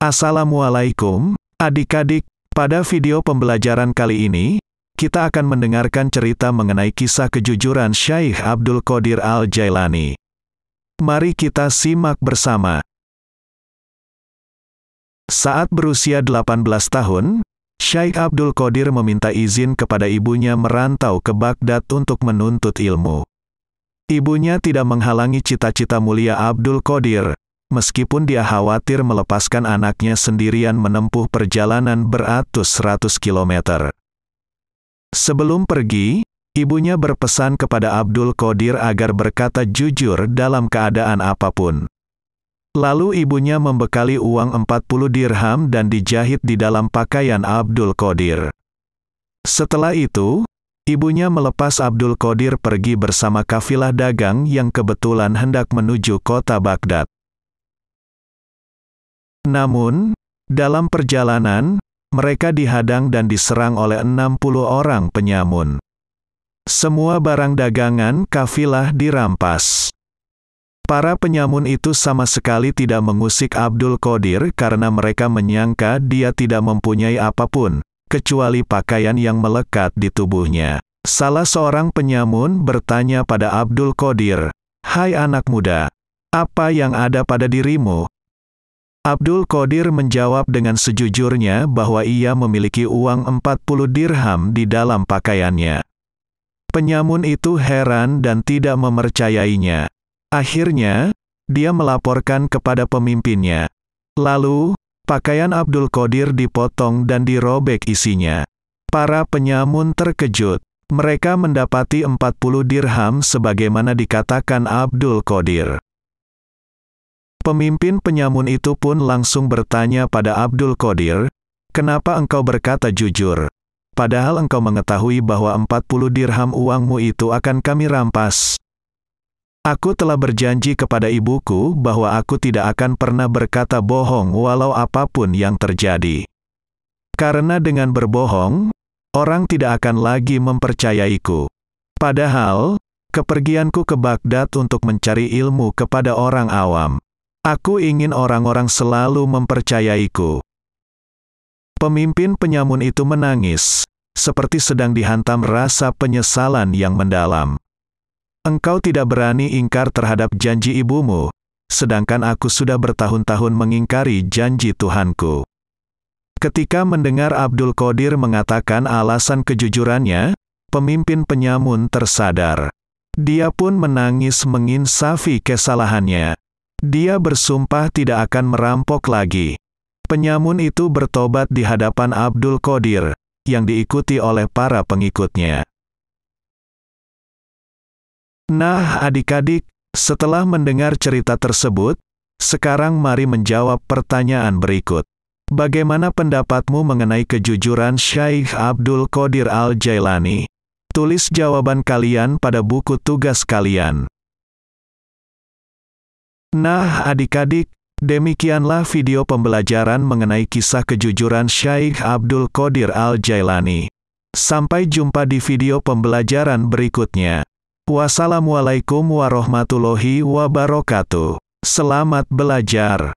Assalamualaikum, adik-adik. Pada video pembelajaran kali ini, kita akan mendengarkan cerita mengenai kisah kejujuran Syekh Abdul Qadir Al-Jailani. Mari kita simak bersama. Saat berusia 18 tahun, Syekh Abdul Qadir meminta izin kepada ibunya merantau ke Baghdad untuk menuntut ilmu. Ibunya tidak menghalangi cita-cita mulia Abdul Qadir, meskipun dia khawatir melepaskan anaknya sendirian menempuh perjalanan beratus-ratus kilometer. Sebelum pergi, ibunya berpesan kepada Abdul Qadir agar berkata jujur dalam keadaan apapun. Lalu ibunya membekali uang 40 dirham dan dijahit di dalam pakaian Abdul Qadir. Setelah itu, ibunya melepas Abdul Qadir pergi bersama kafilah dagang yang kebetulan hendak menuju kota Baghdad. Namun, dalam perjalanan, mereka dihadang dan diserang oleh 60 orang penyamun. Semua barang dagangan kafilah dirampas. Para penyamun itu sama sekali tidak mengusik Abdul Qadir karena mereka menyangka dia tidak mempunyai apapun, kecuali pakaian yang melekat di tubuhnya. Salah seorang penyamun bertanya pada Abdul Qadir, "Hai anak muda, apa yang ada pada dirimu?" Abdul Qadir menjawab dengan sejujurnya bahwa ia memiliki uang 40 dirham di dalam pakaiannya. Penyamun itu heran dan tidak mempercayainya. Akhirnya, dia melaporkan kepada pemimpinnya. Lalu, pakaian Abdul Qadir dipotong dan dirobek isinya. Para penyamun terkejut. Mereka mendapati 40 dirham sebagaimana dikatakan Abdul Qadir. Pemimpin penyamun itu pun langsung bertanya pada Abdul Qadir, "Kenapa engkau berkata jujur? Padahal engkau mengetahui bahwa 40 dirham uangmu itu akan kami rampas." "Aku telah berjanji kepada ibuku bahwa aku tidak akan pernah berkata bohong walau apapun yang terjadi. Karena dengan berbohong, orang tidak akan lagi mempercayaiku. Padahal, kepergianku ke Baghdad untuk mencari ilmu kepada orang awam. Aku ingin orang-orang selalu mempercayaiku." Pemimpin penyamun itu menangis, seperti sedang dihantam rasa penyesalan yang mendalam. "Engkau tidak berani ingkar terhadap janji ibumu, sedangkan aku sudah bertahun-tahun mengingkari janji Tuhanku." Ketika mendengar Abdul Qadir mengatakan alasan kejujurannya, pemimpin penyamun tersadar. Dia pun menangis menginsafi kesalahannya. Dia bersumpah tidak akan merampok lagi. Penyamun itu bertobat di hadapan Abdul Qadir, yang diikuti oleh para pengikutnya. Nah, adik-adik, setelah mendengar cerita tersebut, sekarang mari menjawab pertanyaan berikut. Bagaimana pendapatmu mengenai kejujuran Syekh Abdul Qadir Al-Jailani? Tulis jawaban kalian pada buku tugas kalian. Nah, adik-adik, demikianlah video pembelajaran mengenai kisah kejujuran Syekh Abdul Qadir Al-Jailani. Sampai jumpa di video pembelajaran berikutnya. Wassalamualaikum warahmatullahi wabarakatuh. Selamat belajar.